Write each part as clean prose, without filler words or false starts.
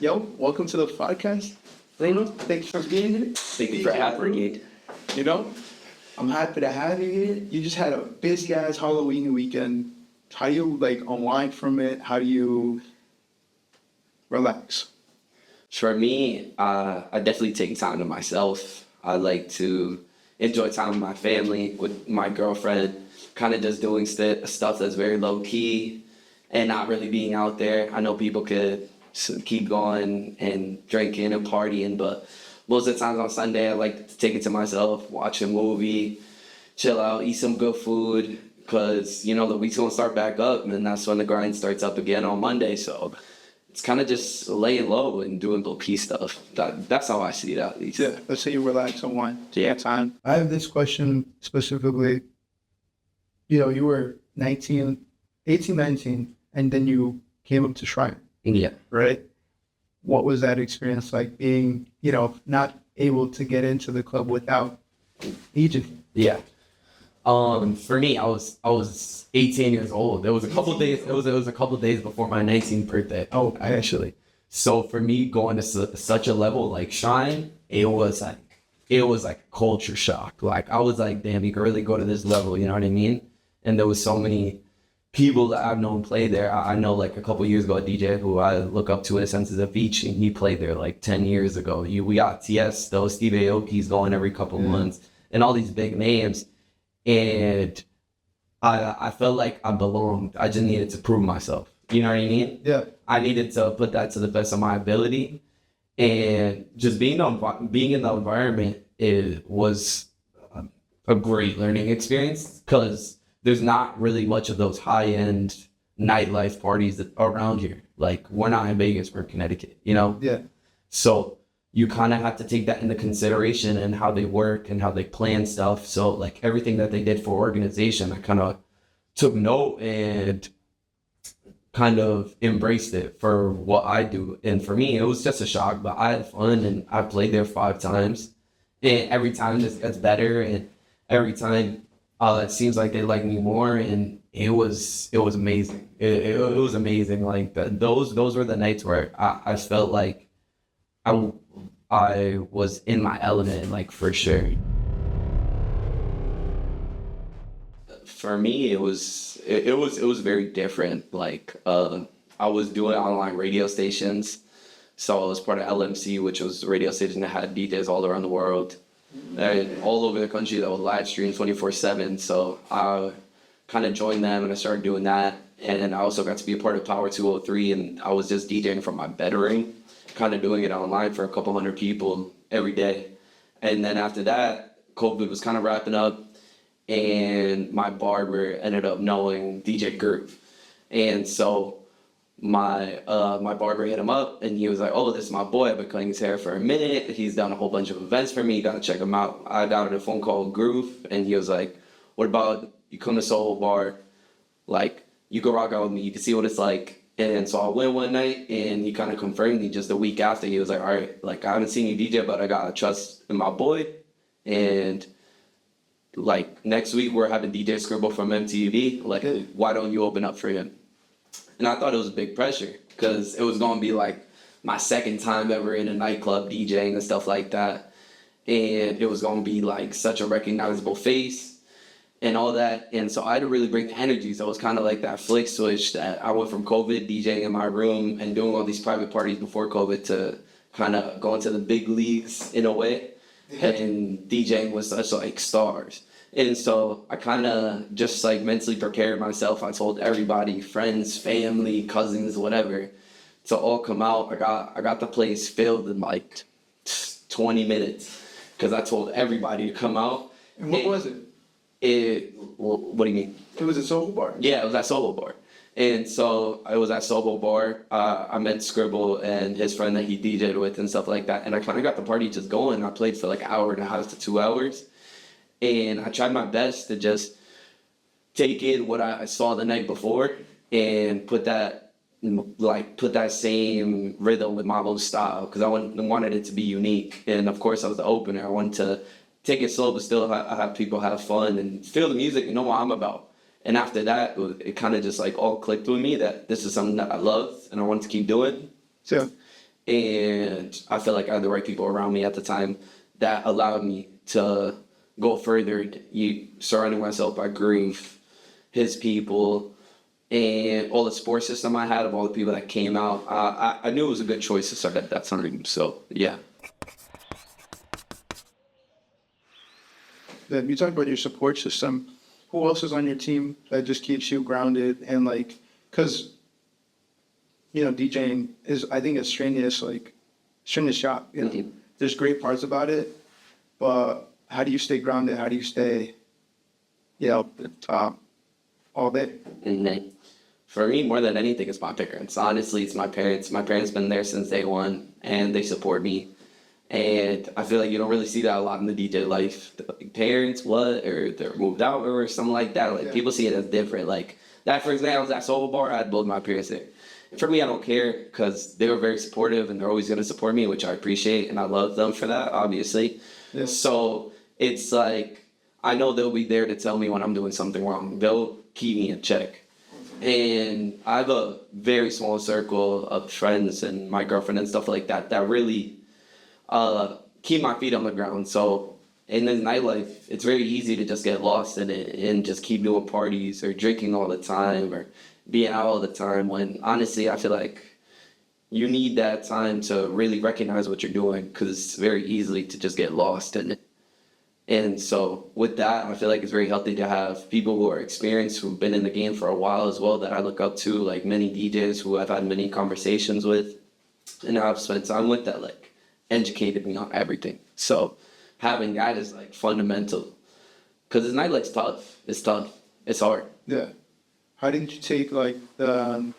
Yo, welcome to the podcast. Bruno, thanks for being here. Thank you for having me. You know, I'm happy to have you here. You just had a busy ass Halloween weekend. How do you like unwind from it? How do you relax? For me, I definitely take time to myself. I like to enjoy time with my family, with my girlfriend, kind of just doing stuff that's very low key and not really being out there. I know people could keep going and drinking and partying, but most of the times on Sunday, I like to take it to myself, watch a movie, chill out, eat some good food, because, you know, the week's going to start back up, and then that's when the grind starts up again on Monday. So it's kind of just laying low and doing little key stuff. That's how I see it, at least. Yeah, let's say you relax on one. Yeah. Time. I have this question specifically. You know, you were 18, 19, and then you came up to Shrine. Yeah. Right? What was that experience like being, you know, not able to get into the club without Egypt? Yeah. For me, I was 18 years old. It was a couple days. It was a couple days before my 19th birthday. Oh, actually. So for me, going to such a level like Shrine, it was like culture shock. Like I was like, damn, you can really go to this level. You know what I mean? And there was so many people that I've known play there. I know like a couple years ago, a DJ who I look up to in a sense is Avicii, and he played there like 10 years ago. We got Tiesto, Steve Aoki's going every couple months, and all these big names. And I felt like I belonged. I just needed to prove myself. You know what I mean? Yeah. I needed to put that to the best of my ability. And just being in the environment, it was a great learning experience, because there's not really much of those high-end nightlife parties around here. Like, we're not in Vegas, we're in Connecticut, you know? Yeah. So you kind of have to take that into consideration and how they work and how they plan stuff. So like everything that they did for organization, I kind of took note and kind of embraced it for what I do. And for me, it was just a shock, but I had fun, and I played there 5 times. And every time this gets better, and every time it seems like they like me more, and it was amazing. It was amazing. Like those were the nights where I felt like I was in my element, like, for sure. For me, it was very different. Like, I was doing online radio stations, so I was part of LMC, which was a radio station that had DJs all around the world, and all over the country that would live stream 24/7. So I kind of joined them, and I started doing that. And then I also got to be a part of Power 203, and I was just DJing from my bedroom, kind of doing it online for a couple hundred people every day. And then after that, COVID was kind of wrapping up, and my barber ended up knowing DJ BRUU. And so my barber hit him up, and he was like, oh, this is my boy. I've been cutting his hair for a minute. He's done a whole bunch of events for me. You gotta check him out. I downloaded a phone call, Groove, and he was like, what about you come to Soho Bar? Like, you can rock out with me. You can see what it's like. And so I went one night, and he kind of confirmed me just a week after. He was like, all right, like, I haven't seen you DJ, but I got to trust in my boy. And like next week we're having DJ Scribble from MTV. Like, why don't you open up for him? And I thought it was a big pressure, because it was going to be like my second time ever in a nightclub DJing and stuff like that. And it was going to be like such a recognizable face and all that. And so I had to really bring the energy. So it was kind of like that flick switch that I went from COVID DJing in my room and doing all these private parties before COVID to kind of going to the big leagues in a way. And DJing was such like stars. And so I kind of just like mentally prepared myself. I told everybody, friends, family, cousins, whatever, to all come out. I got the place filled in like 20 minutes, because I told everybody to come out. And what was it? What do you mean? It was a Soho Bar. Yeah, it was at Soho Bar. And so I was at Soho Bar. I met Scribble and his friend that he DJ'd with and stuff like that. And I kind of got the party just going. I played for like an hour and a half to 2 hours. And I tried my best to just take in what I saw the night before and put that same rhythm with my own style, because I wanted it to be unique. And of course, I was the opener. I wanted to take it slow, but still have people have fun and feel the music and know what I'm about. And after that, it kind of just like all clicked with me that this is something that I love and I want to keep doing. So, And I feel like I had the right people around me at the time that allowed me to go further. Surrounding myself by Groove, his people, and all the support system I had of all the people that came out. I knew it was a good choice to start at that time. So, yeah. Then you talked about your support system. Who else is on your team that just keeps you grounded and like, because DJing is, I think, a strenuous job. Mm-hmm. There's great parts about it, but how do you stay grounded? How do you stay, all day? Mm-hmm. For me, more than anything, it's my parents. Honestly, it's my parents. My parents been there since day one, and they support me. And I feel like you don't really see that a lot in the DJ life. Parents, or they're moved out or something like that. Like, people see it as different. Like, that, for example, that Soul Bar, I had both my parents there. For me, I don't care because they were very supportive and they're always going to support me, which I appreciate. And I love them for that, obviously. Yeah. So it's like, I know they'll be there to tell me when I'm doing something wrong. They'll keep me in check. And I have a very small circle of friends and my girlfriend and stuff like that that really keep my feet on the ground. So in the nightlife, it's very easy to just get lost in it and just keep doing parties or drinking all the time or being out all the time, when honestly I feel like you need that time to really recognize what you're doing, because it's very easy to just get lost in it. And so with that, I feel like it's very healthy to have people who are experienced, who've been in the game for a while as well, that I look up to, like many DJs who I've had many conversations with and I've spent time with that like educated me on everything. So having that is like fundamental, because this nightlife's tough. It's tough. It's hard. Yeah. How did you take like the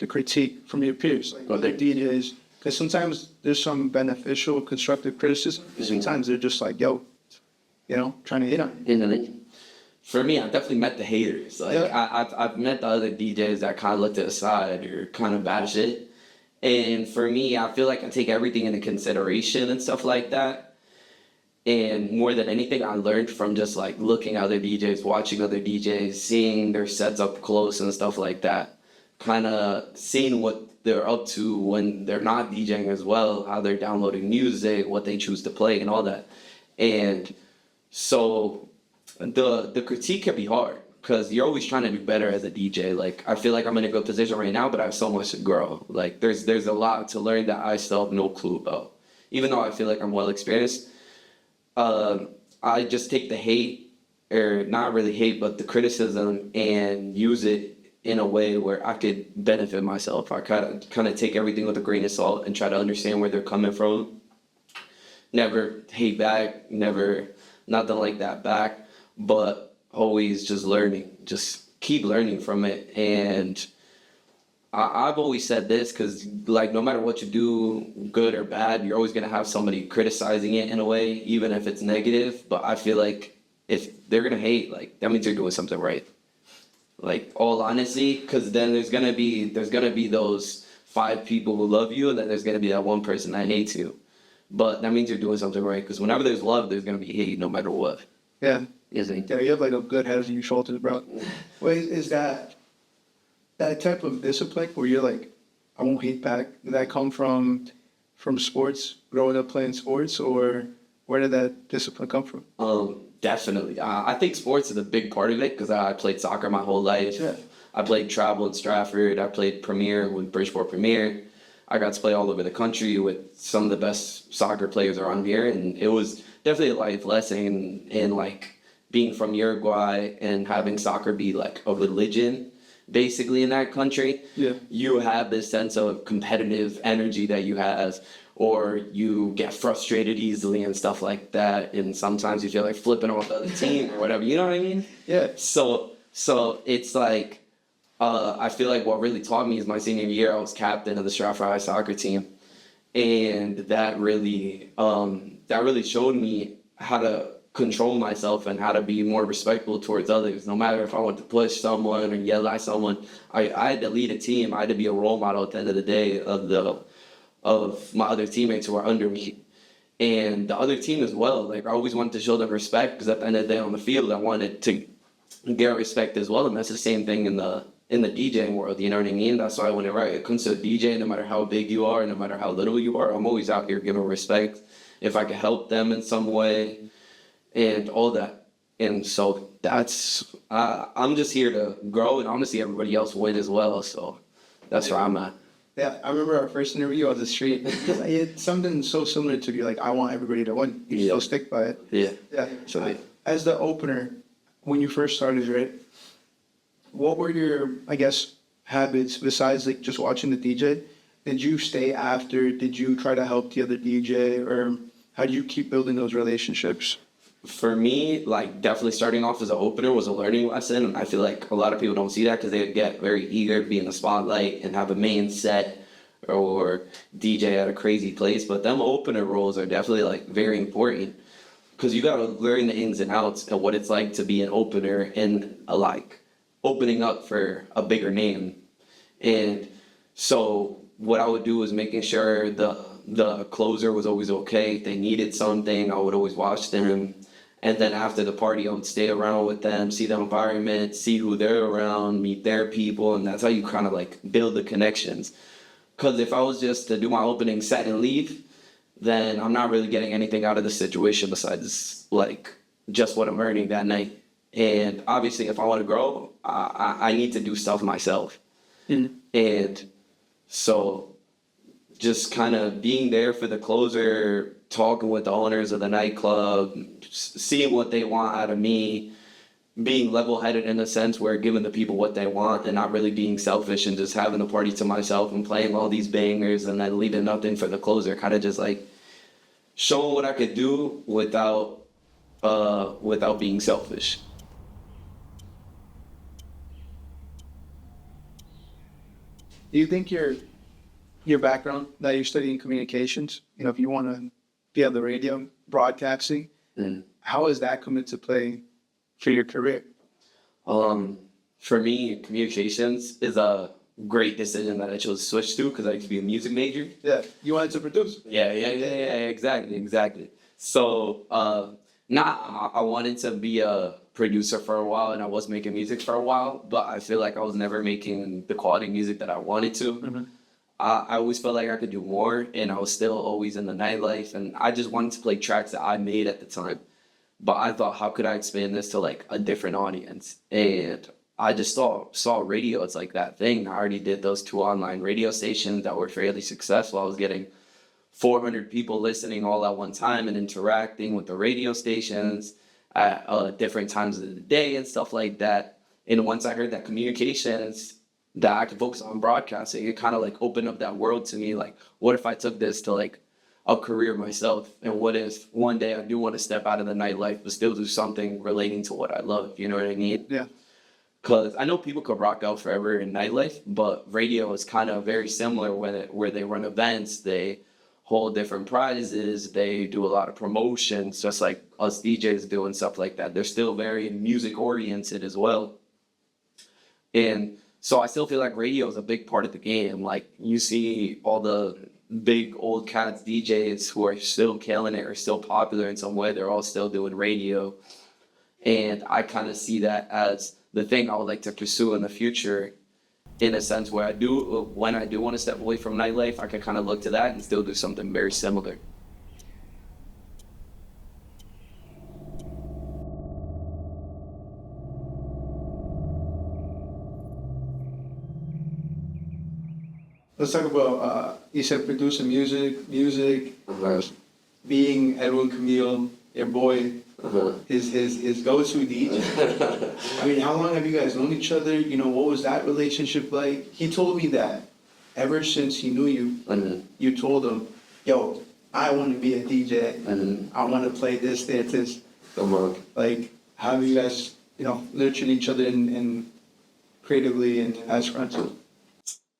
critique from your peers, like other DJs? Because sometimes there's some beneficial, constructive criticism. Sometimes they're just like, trying to hit on you. For me, I've definitely met the haters. Like, I've met the other DJs that kind of look to the side or kind of bash it. And for me, I feel like I take everything into consideration and stuff like that. And more than anything, I learned from just like looking at other DJs, watching other DJs, seeing their sets up close and stuff like that. Kind of seeing what they're up to when they're not DJing as well, how they're downloading music, what they choose to play and all that. And so the critique can be hard because you're always trying to do better as a DJ. Like, I feel like I'm in a good position right now, but I have so much to grow. Like, there's a lot to learn that I still have no clue about. Even though I feel like I'm well experienced, I just take the hate, or not really hate, but the criticism, and use it in a way where I could benefit myself. I kind of take everything with a grain of salt and try to understand where they're coming from. Never hate back, never nothing like that back, but always just learning, just keep learning from it. And I've always said this, because like no matter what you do, good or bad, you're always going to have somebody criticizing it in a way, even if it's negative. But I feel like if they're going to hate, like that means you're doing something right. Like, all honesty, because then there's gonna be those 5 people who love you, and then there's gonna be that one person that hates you. But that means you're doing something right, because whenever there's love, there's gonna be hate, no matter what. Yeah. Isn't it? Yeah, you have like a good head on your shoulders, bro. Wait, is that type of discipline where you're like, I won't hate back? Did that come from sports, growing up playing sports, or where did that discipline come from? Definitely. I think sports is a big part of it, because I played soccer my whole life. Yeah. I played travel in Stratford. I played Premier with Bridgeport Premier. I got to play all over the country with some of the best soccer players around here, and it was definitely a life lesson in like being from Uruguay and having soccer be like a religion basically in that country. Yeah. You have this sense of competitive energy that you have, or you get frustrated easily and stuff like that, and sometimes you feel like flipping off the other team or whatever, you know what I mean? Yeah. So it's like, I feel like what really taught me is my senior year, I was captain of the Stratford High soccer team, and that really showed me how to control myself and how to be more respectful towards others. No matter if I want to push someone or yell at someone, I had to lead a team. I had to be a role model at the end of the day of my other teammates who are under me, and the other team as well. Like, I always wanted to show them respect, because at the end of the day on the field, I wanted to get respect as well. And that's the same thing in in the DJing world, you know what I mean? That's why when it comes to DJ, no matter how big you are, no matter how little you are, I'm always out here giving respect. If I can help them in some way and all that. And so I'm just here to grow and I want to see everybody else win as well. So that's where I'm at. Yeah, I remember our first interview on the street. It's something so similar to be like, I want everybody to win. You still stick by it. Yeah. Yeah. So, as the opener, when you first started, right, what were your, I guess, habits besides like just watching the DJ? Did you stay after? Did you try to help the other DJ? Or how do you keep building those relationships? for me, like definitely starting off as an opener was a learning lesson. And I feel like a lot of people don't see that because they get very eager to be in the spotlight and have a main set or DJ at a crazy place. But them opener roles are definitely like very important because you got to learn the ins and outs of what it's like to be an opener and like opening up for a bigger name. And so what I would do was making sure the closer was always okay. If they needed something, I would always watch them. And then after the party, I would stay around with them, see the environment, see who they're around, meet their people. And that's how you kind of like build the connections. Because if I was just to do my opening set and leave, then I'm not really getting anything out of the situation besides like just what I'm earning that night. And obviously, if I want to grow, I need to do stuff myself. Mm-hmm. And so just kind of being there for the closer, talking with the owners of the nightclub, seeing what they want out of me, being level-headed in a sense where giving the people what they want and not really being selfish and just having the party to myself and playing all these bangers and then leaving nothing for the closer, kind of just like showing what I could do without being selfish. Do you think your background, that you're studying communications, you know, if you want to be on the radio, broadcasting, how has that come into play for your career? For me, communications is a great decision that I chose to switch to because I used to be a music major. Yeah, you wanted to produce. Yeah, exactly. So, I wanted to be a producer for a while, and I was making music for a while, but I feel like I was never making the quality music that I wanted to. Mm-hmm. I always felt like I could do more, and I was still always in the nightlife, and I just wanted to play tracks that I made at the time. But I thought, how could I expand this to like a different audience? And I just saw radio. It's like that thing. I already did those 2 online radio stations that were fairly successful. I was getting 400 people listening all at one time and interacting with the radio stations at different times of the day and stuff like that. And once I heard that communications, that I could focus on broadcasting, it kind of like opened up that world to me. Like, what if I took this to like a career myself? And what if one day I do want to step out of the nightlife but still do something relating to what I love? You know what I mean? Yeah. Because I know people could rock out forever in nightlife, but radio is kind of very similar where they run events, they hold different prizes, they do a lot of promotions, just like us DJs do and stuff like that. They're still very music oriented as well. And so I still feel like radio is a big part of the game. Like you see all the big old cats DJs who are still killing it or still popular in some way. They're all still doing radio. And I kind of see that as the thing I would like to pursue in the future, in a sense where when I do want to step away from nightlife, I can kind of look to that and still do something very similar. Let's talk about, you said producing music, being Edwin Camille, your boy, his go-to DJ. I mean, how long have you guys known each other? You know, what was that relationship like? He told me that ever since he knew you, you told him, yo, I want to be a DJ. I want to play this. Like, how have you guys, you know, nurtured each other and creatively and as friends?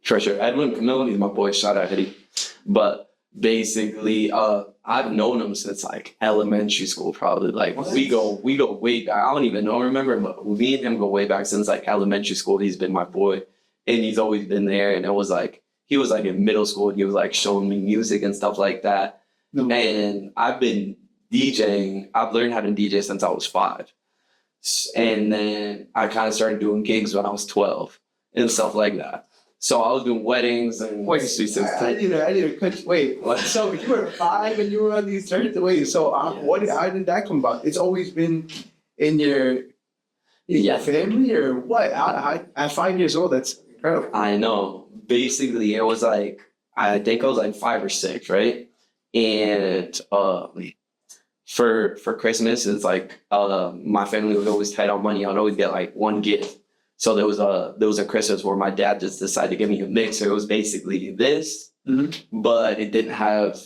Treasure. Edwin Camille, he's my boy, shout out Eddie. But basically, I've known him since like elementary school, probably. Like we go way back. I don't even know, remember, but me and him go way back since like elementary school. He's been my boy, and he's always been there. And it was like he was like in middle school, and he was like showing me music and stuff like that. No. And I've been DJing. I've learned how to DJ since I was 5, and then I kind of started doing gigs when I was 12. and stuff like that. So I was doing weddings and Wait, I need a quick, wait, what? So you were 5 and you were on these turns? Wait, so how did that come about? It's always been in your family or what? At 5 years old, that's incredible. I know. Basically, it was like, I think I was like 5 or 6, right? And for Christmas, it's like my family was always tight on money. I'd always get like one gift. So there was a Christmas where my dad just decided to give me a mixer. It was basically this, but it didn't have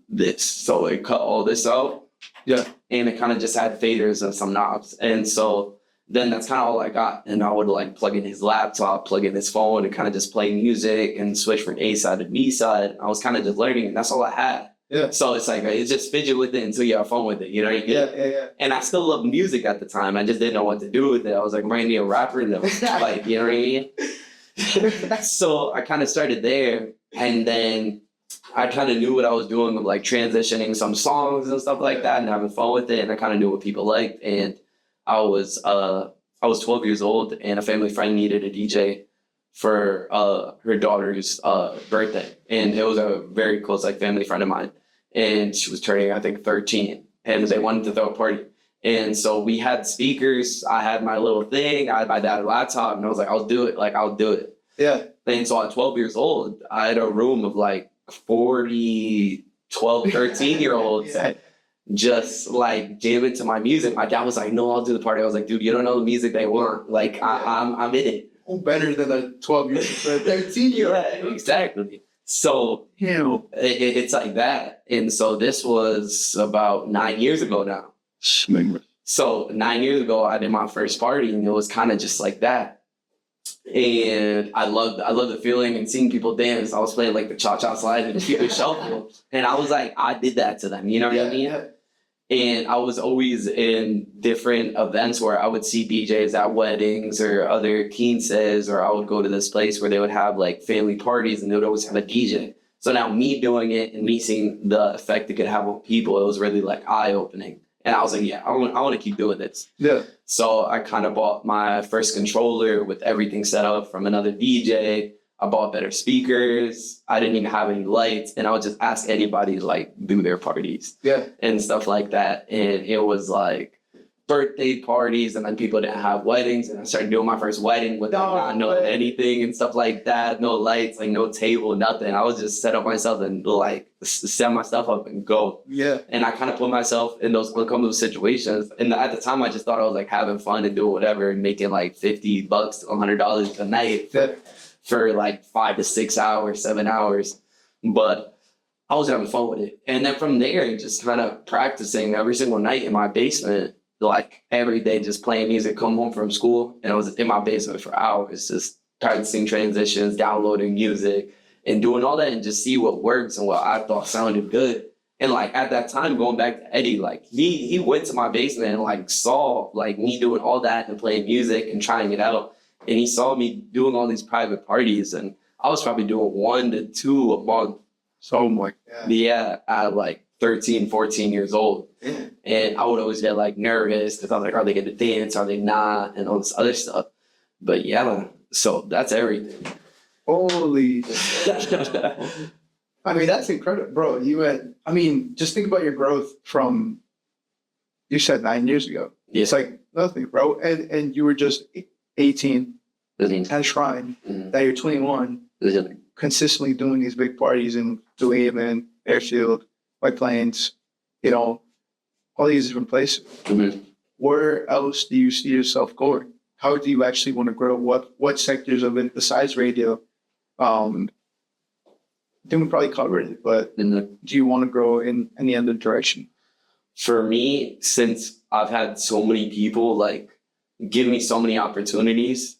this. So it cut all this out. Yeah. And it kind of just had faders and some knobs. And so then that's kind of all I got. And I would like plug in his laptop, plug in his phone, and kind of just play music and switch from A side to B side. I was kind of just learning, and that's all I had. Yeah. So it's like, it's just fidget with it until you have fun with it, you know what I mean? Yeah. And I still loved music at the time. I just didn't know what to do with it. I was like, might be a rapper, and like, you know what I mean? So I kind of started there, and then I kind of knew what I was doing with like transitioning some songs and stuff like that and having fun with it. And I kind of knew what people liked. And I was 12 years old, and a family friend needed a DJ for her daughter's birthday. And it was a very close like family friend of mine. And she was turning, I think, 13. And they wanted to throw a party. And so we had speakers. I had my little thing. I had my dad's laptop. And I was like, I'll do it. Like, I'll do it. Yeah. And so at 12 years old, I had a room of like 40, 12, 13-year-olds. Yeah. Just like jamming to my music. My dad was like, no, I'll do the party. I was like, dude, you don't know the music they want. Like, I'm in it. Who better than a 12-year-old, 13-year-old? Yeah, exactly. So, it's like that. And so this was about 9 years ago now. So 9 years ago, I did my first party, and it was kind of just like that. And I loved the feeling and seeing people dance. I was playing like the cha-cha slide and the Cupid shuffle. And I was like, I did that to them, you know what I mean? Yeah. And I was always in different events where I would see DJs at weddings or other quinces, or I would go to this place where they would have like family parties and they would always have a DJ. So now me doing it and me seeing the effect it could have on people, it was really like eye-opening. And I was like, yeah, I want to keep doing this. Yeah. So I kind of bought my first controller with everything set up from another DJ. I bought better speakers. I didn't even have any lights. And I would just ask anybody to like do their parties. Yeah. And stuff like that. And it was like birthday parties, and then people didn't have weddings. And I started doing my first wedding with not knowing anything and stuff like that. No lights, like no table, nothing. I was just set up myself and like set my stuff up and go. Yeah. And I kind of put myself in those uncomfortable situations. And at the time, I just thought I was like having fun and doing whatever and making like $50 to $100 a night for like 5 to 6 hours, 7 hours. But I was having fun with it. And then from there, just kind of practicing every single night in my basement, like every day, just playing music, come home from school. And I was in my basement for hours, just practicing transitions, downloading music, and doing all that, and just see what works and what I thought sounded good. And like at that time, going back to Eddie, like he went to my basement and like saw like me doing all that and playing music and trying it out. And he saw me doing all these private parties, and I was probably doing 1 to 2 a month. So much. Yeah, at like 13, 14 years old. Yeah. And I would always get like nervous because I was like, are they going to dance? Are they not? And all this other stuff. But yeah, man, so that's everything. Holy. I mean, that's incredible, bro. Just think about your growth from, you said 9 years ago. Yeah. It's like nothing, bro. And you were just 18 at Shrine, now you're 21, consistently doing these big parties in New Haven, Airfield, White Plains, all these different places. Mm-hmm. Where else do you see yourself going? How do you actually want to grow? What sectors of it besides radio? I think we probably covered it, but do you want to grow in any other direction? For me, since I've had so many people like give me so many opportunities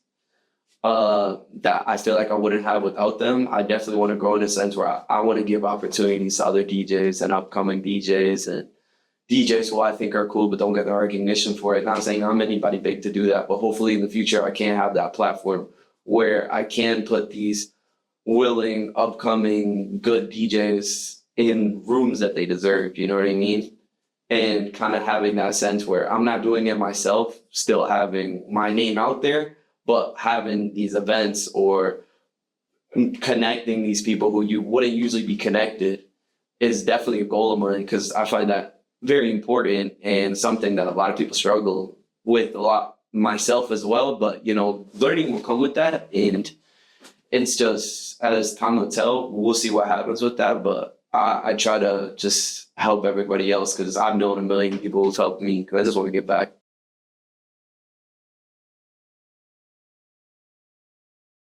that I feel like I wouldn't have without them, I definitely want to grow in a sense where I want to give opportunities to other DJs and upcoming DJs and DJs who I think are cool but don't get the recognition for it. Not saying I'm anybody big to do that, but hopefully in the future I can have that platform where I can put these willing, upcoming, good DJs in rooms that they deserve, you know what I mean? And kind of having that sense where I'm not doing it myself, still having my name out there, but having these events or connecting these people who you wouldn't usually be connected is definitely a goal of mine, because I find that very important and something that a lot of people struggle with a lot, myself as well. But, you know, learning will come with that. And it's just, as time will tell, we'll see what happens with that. But I try to just help everybody else, because I've known a million people who's helped me, because I just want to get back.